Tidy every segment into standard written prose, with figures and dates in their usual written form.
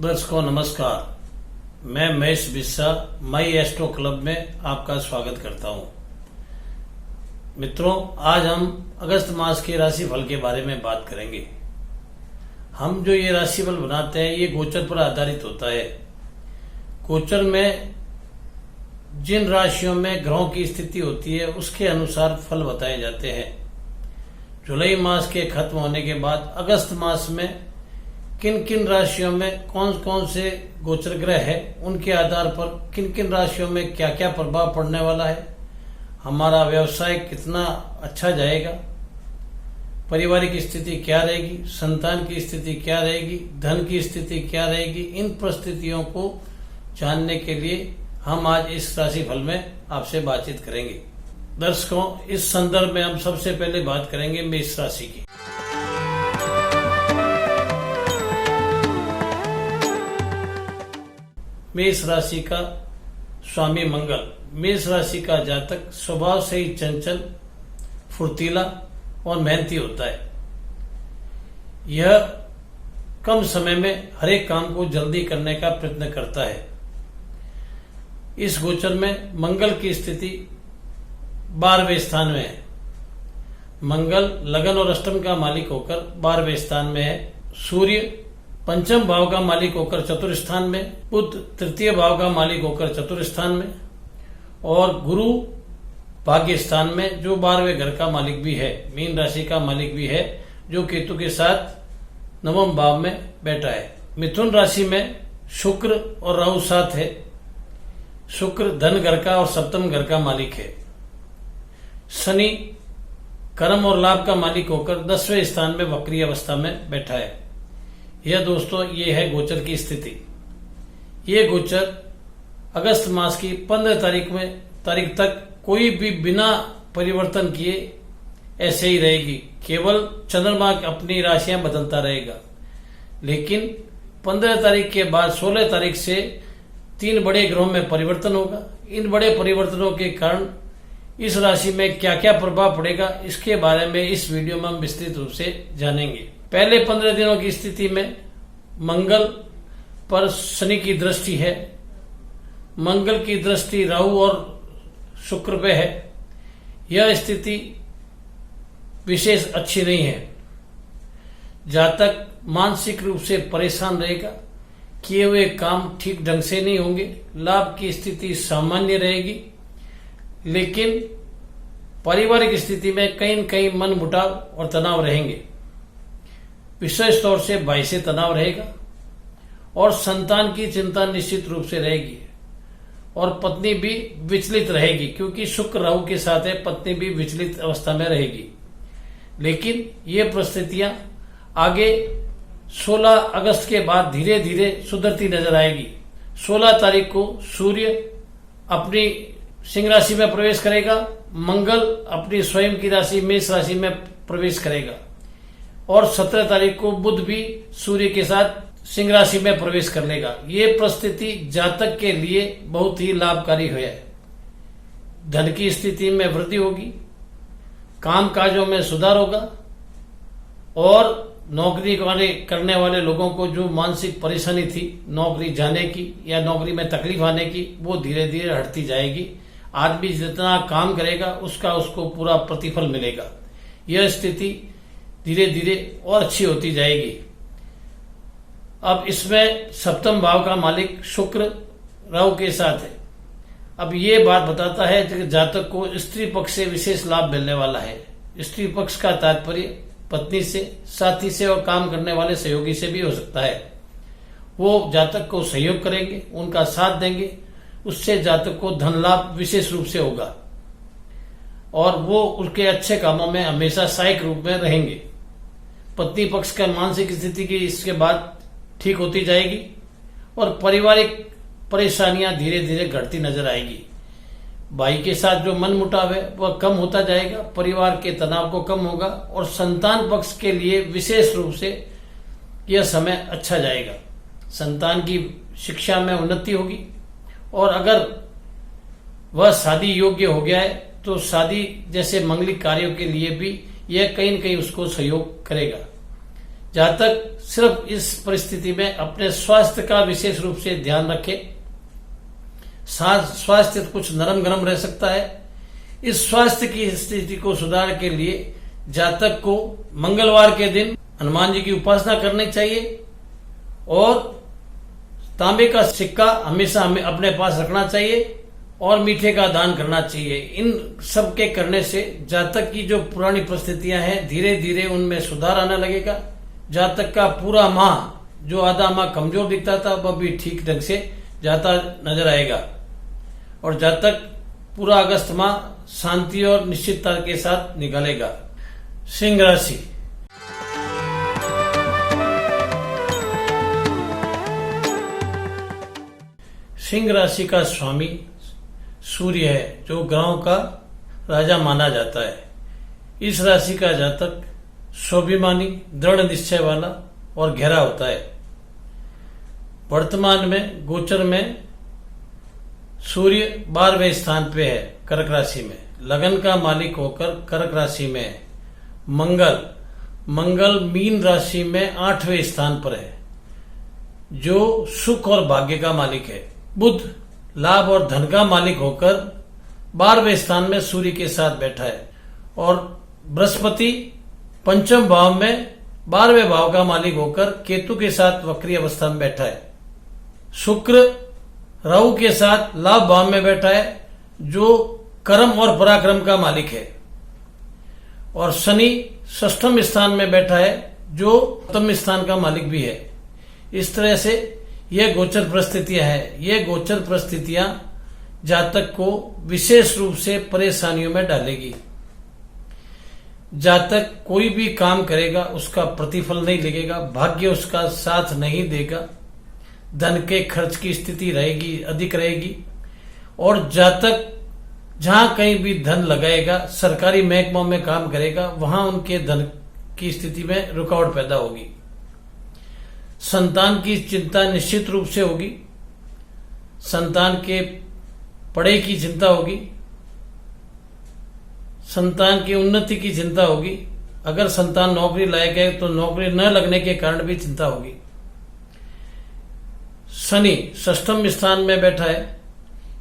दर्शकों नमस्कार, मैं महेश बिस्सा माई एस्ट्रो क्लब में आपका स्वागत करता हूं। मित्रों, आज हम अगस्त मास के राशिफल के बारे में बात करेंगे। हम जो ये राशिफल बनाते हैं ये गोचर पर आधारित होता है। गोचर में जिन राशियों में ग्रहों की स्थिति होती है उसके अनुसार फल बताए जाते हैं। जुलाई मास के खत्म होने के बाद अगस्त मास में किन किन राशियों में कौन कौन से गोचर ग्रह है, उनके आधार पर किन किन राशियों में क्या क्या प्रभाव पड़ने वाला है, हमारा व्यवसाय कितना अच्छा जाएगा, पारिवारिक स्थिति क्या रहेगी, संतान की स्थिति क्या रहेगी, धन की स्थिति क्या रहेगी, इन परिस्थितियों को जानने के लिए हम आज इस राशिफल में आपसे बातचीत करेंगे। दर्शकों, इस संदर्भ में हम सबसे पहले बात करेंगे मेष राशि की। मेष राशि का स्वामी मंगल। मेष राशि का जातक स्वभाव से ही चंचल, फुर्तीला और मेहनती होता है। यह कम समय में हर एक काम को जल्दी करने का प्रयत्न करता है। इस गोचर में मंगल की स्थिति 12वें स्थान में है। मंगल लगन और अष्टम का मालिक होकर 12वें स्थान में है। सूर्य पंचम भाव का मालिक होकर चतुर्थ स्थान में, बुध तृतीय भाव का मालिक होकर चतुर्थ स्थान में और गुरु भाग्य स्थान में, जो 12वें घर का मालिक भी है, मीन राशि का मालिक भी है, जो केतु के साथ नवम भाव में बैठा है। मिथुन राशि में शुक्र और राहु साथ है। शुक्र धन घर का और सप्तम घर का मालिक है। शनि कर्म और लाभ का मालिक होकर 10वें स्थान में वक्री अवस्था में बैठा है। यह दोस्तों ये है गोचर की स्थिति। ये गोचर अगस्त मास की 15 तारीख तक कोई भी बिना परिवर्तन किए ऐसे ही रहेगी। केवल चंद्रमा अपनी राशियां बदलता रहेगा। लेकिन 15 तारीख के बाद 16 तारीख से 3 बड़े ग्रहों में परिवर्तन होगा। इन बड़े परिवर्तनों के कारण इस राशि में क्या क्या प्रभाव पड़ेगा, इसके बारे में इस वीडियो में हम विस्तृत रूप से जानेंगे। पहले 15 दिनों की स्थिति में मंगल पर शनि की दृष्टि है। मंगल की दृष्टि राहु और शुक्र पे है। यह स्थिति विशेष अच्छी नहीं है। जातक मानसिक रूप से परेशान रहेगा। किए हुए काम ठीक ढंग से नहीं होंगे। लाभ की स्थिति सामान्य रहेगी, लेकिन पारिवारिक स्थिति में कहीं न कहीं मन मुटाव और तनाव रहेंगे। विशेष तौर से भाई से तनाव रहेगा और संतान की चिंता निश्चित रूप से रहेगी और पत्नी भी विचलित रहेगी, क्योंकि शुक्र राहु के साथ है। पत्नी भी विचलित अवस्था में रहेगी। लेकिन ये परिस्थितियां आगे 16 अगस्त के बाद धीरे धीरे सुधरती नजर आएगी। 16 तारीख को सूर्य अपनी सिंह राशि में प्रवेश करेगा। मंगल अपनी स्वयं की राशि मेष राशि में प्रवेश करेगा और 17 तारीख को बुध भी सूर्य के साथ सिंह राशि में प्रवेश कर लेगा। ये परिस्थिति जातक के लिए बहुत ही लाभकारी है। धन की स्थिति में वृद्धि होगी, काम काजों में सुधार होगा और नौकरी करने वाले लोगों को जो मानसिक परेशानी थी नौकरी जाने की या नौकरी में तकलीफ आने की, वो धीरे धीरे हटती जाएगी। आदमी जितना काम करेगा उसको पूरा प्रतिफल मिलेगा। यह स्थिति धीरे धीरे और अच्छी होती जाएगी। अब इसमें सप्तम भाव का मालिक शुक्र राहु के साथ है। अब ये बात बताता है कि जातक को स्त्री पक्ष से विशेष लाभ मिलने वाला है। स्त्री पक्ष का तात्पर्य पत्नी से, साथी से और काम करने वाले सहयोगी से भी हो सकता है। वो जातक को सहयोग करेंगे, उनका साथ देंगे, उससे जातक को धन लाभ विशेष रूप से होगा और वो उनके अच्छे कामों में हमेशा सहायक रूप में रहेंगे। पत्नी पक्ष का मानसिक स्थिति की इसके बाद ठीक होती जाएगी और पारिवारिक परेशानियां धीरे धीरे घटती नजर आएगी। भाई के साथ जो मन मुटाव है वह कम होता जाएगा। परिवार के तनाव को कम होगा और संतान पक्ष के लिए विशेष रूप से यह समय अच्छा जाएगा। संतान की शिक्षा में उन्नति होगी और अगर वह शादी योग्य हो गया है तो शादी जैसे मंगलिक कार्यों के लिए भी यह कहीं न कहीं उसको सहयोग करेगा। जातक सिर्फ इस परिस्थिति में अपने स्वास्थ्य का विशेष रूप से ध्यान रखे। स्वास्थ्य कुछ नरम गरम रह सकता है। इस स्वास्थ्य की स्थिति को सुधारने के लिए जातक को मंगलवार के दिन हनुमान जी की उपासना करनी चाहिए और तांबे का सिक्का हमेशा हमें अपने पास रखना चाहिए और मीठे का दान करना चाहिए। इन सब के करने से जातक की जो पुरानी परिस्थितियां हैं धीरे धीरे उनमें सुधार आने लगेगा। जातक का पूरा माह जो आधा माह कमजोर दिखता था वह भी ठीक ढंग से जाता नजर आएगा और जातक पूरा अगस्त माह शांति और निश्चितता के साथ निकालेगा। सिंह राशि। सिंह राशि का स्वामी सूर्य है जो ग्रहों का राजा माना जाता है। इस राशि का जातक स्वाभिमानी, दृढ़ निश्चय वाला और गहरा होता है। वर्तमान में गोचर में सूर्य 12वें स्थान पे है कर्क राशि में, लगन का मालिक होकर कर्क राशि में है। मंगल मीन राशि में 8वें स्थान पर है जो सुख और भाग्य का मालिक है। बुध लाभ और धन का मालिक होकर 12वें स्थान में सूर्य के साथ बैठा है और बृहस्पति पंचम भाव में 12वें भाव का मालिक होकर केतु के साथ वक्री अवस्था में बैठा है। शुक्र राहु के साथ लाभ भाव में बैठा है जो कर्म और पराक्रम का मालिक है और शनि षष्ठम स्थान में बैठा है जो उत्तम स्थान का मालिक भी है। इस तरह से यह गोचर परिस्थितियां हैं। ये गोचर परिस्थितियां जातक को विशेष रूप से परेशानियों में डालेगी। जातक कोई भी काम करेगा उसका प्रतिफल नहीं लगेगा, भाग्य उसका साथ नहीं देगा, धन के खर्च की स्थिति रहेगी, अधिक रहेगी और जातक जहां कहीं भी धन लगाएगा, सरकारी महकमों में काम करेगा, वहां उनके धन की स्थिति में रुकावट पैदा होगी। संतान की चिंता निश्चित रूप से होगी, संतान के पढ़ाई की चिंता होगी, संतान की उन्नति की चिंता होगी। अगर संतान नौकरी लायक है तो नौकरी न लगने के कारण भी चिंता होगी। शनि षष्ठम स्थान में बैठा है,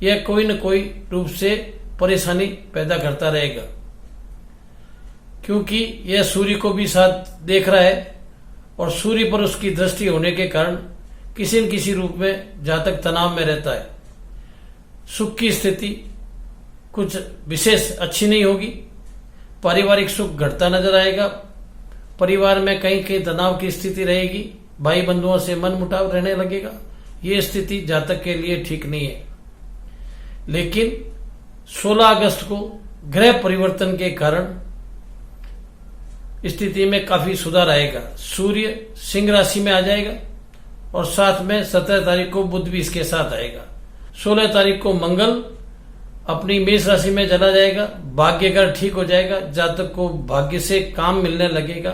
यह कोई न कोई रूप से परेशानी पैदा करता रहेगा क्योंकि यह सूर्य को भी साथ देख रहा है और सूर्य पर उसकी दृष्टि होने के कारण किसी न किसी रूप में जातक तनाव में रहता है। सुख की स्थिति कुछ विशेष अच्छी नहीं होगी, पारिवारिक सुख घटता नजर आएगा, परिवार में कहीं कहीं तनाव की स्थिति रहेगी, भाई बंधुओं से मनमुटाव रहने लगेगा। ये स्थिति जातक के लिए ठीक नहीं है। लेकिन 16 अगस्त को ग्रह परिवर्तन के कारण स्थिति में काफी सुधार आएगा। सूर्य सिंह राशि में आ जाएगा और साथ में 17 तारीख को बुध भी इसके साथ आएगा। 16 तारीख को मंगल अपनी मेष राशि में चला जाएगा, भाग्यगर ठीक हो जाएगा, जातक को भाग्य से काम मिलने लगेगा,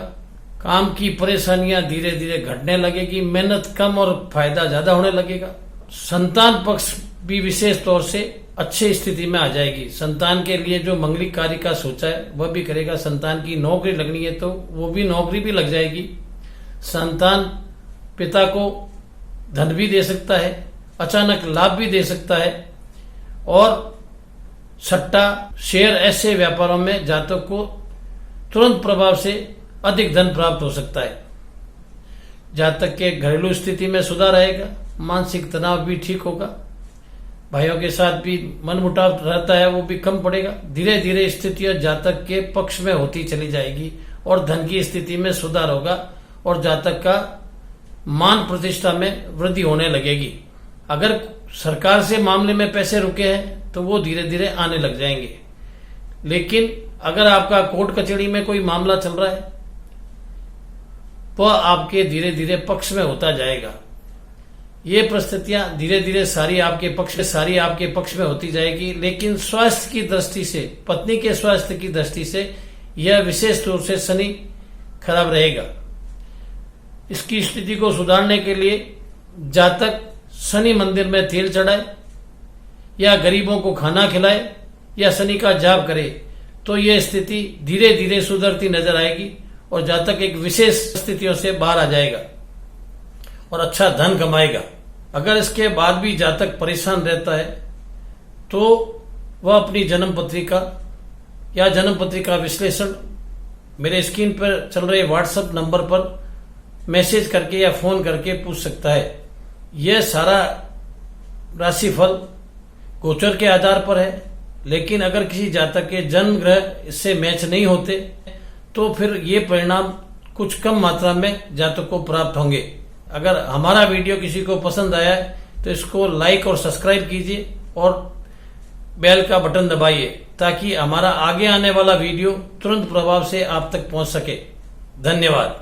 काम की परेशानियां धीरे धीरे घटने लगेगी, मेहनत कम और फायदा ज्यादा होने लगेगा। संतान पक्ष भी विशेष तौर से अच्छी स्थिति में आ जाएगी। संतान के लिए जो मंगलिक कार्य का सोचा है वह भी करेगा। संतान की नौकरी लगनी है तो वो भी नौकरी भी लग जाएगी। संतान पिता को धन भी दे सकता है, अचानक लाभ भी दे सकता है और सट्टा शेयर ऐसे व्यापारों में जातक को तुरंत प्रभाव से अधिक धन प्राप्त हो सकता है। जातक के घरेलू स्थिति में सुधार आएगा, मानसिक तनाव भी ठीक होगा, भाइयों के साथ भी मनमुटाव रहता है वो भी कम पड़ेगा। धीरे धीरे स्थितियां जातक के पक्ष में होती चली जाएगी और धन की स्थिति में सुधार होगा और जातक का मान प्रतिष्ठा में वृद्धि होने लगेगी। अगर सरकार से मामले में पैसे रुके हैं तो वो धीरे धीरे आने लग जाएंगे। लेकिन अगर आपका कोर्ट कचहरी में कोई मामला चल रहा है तो आपके धीरे धीरे पक्ष में होता जाएगा। ये परिस्थितियां धीरे धीरे सारी आपके पक्ष में होती जाएगी। लेकिन स्वास्थ्य की दृष्टि से, पत्नी के स्वास्थ्य की दृष्टि से यह विशेष रूप से शनि खराब रहेगा। इसकी स्थिति को सुधारने के लिए जातक शनि मंदिर में तेल चढ़ाए या गरीबों को खाना खिलाए या शनि का जाप करे तो यह स्थिति धीरे धीरे सुधरती नजर आएगी और जातक एक विशेष स्थितियों से बाहर आ जाएगा और अच्छा धन कमाएगा। अगर इसके बाद भी जातक परेशान रहता है तो वह अपनी जन्म पत्रिका या जन्म पत्रिका विश्लेषण मेरे स्क्रीन पर चल रहे व्हाट्सएप नंबर पर मैसेज करके या फोन करके पूछ सकता है। यह सारा राशिफल गोचर के आधार पर है, लेकिन अगर किसी जातक के जन्म ग्रह इससे मैच नहीं होते तो फिर ये परिणाम कुछ कम मात्रा में जातक को प्राप्त होंगे। अगर हमारा वीडियो किसी को पसंद आया है तो इसको लाइक और सब्सक्राइब कीजिए और बेल का बटन दबाइए ताकि हमारा आगे आने वाला वीडियो तुरंत प्रभाव से आप तक पहुंच सके। धन्यवाद।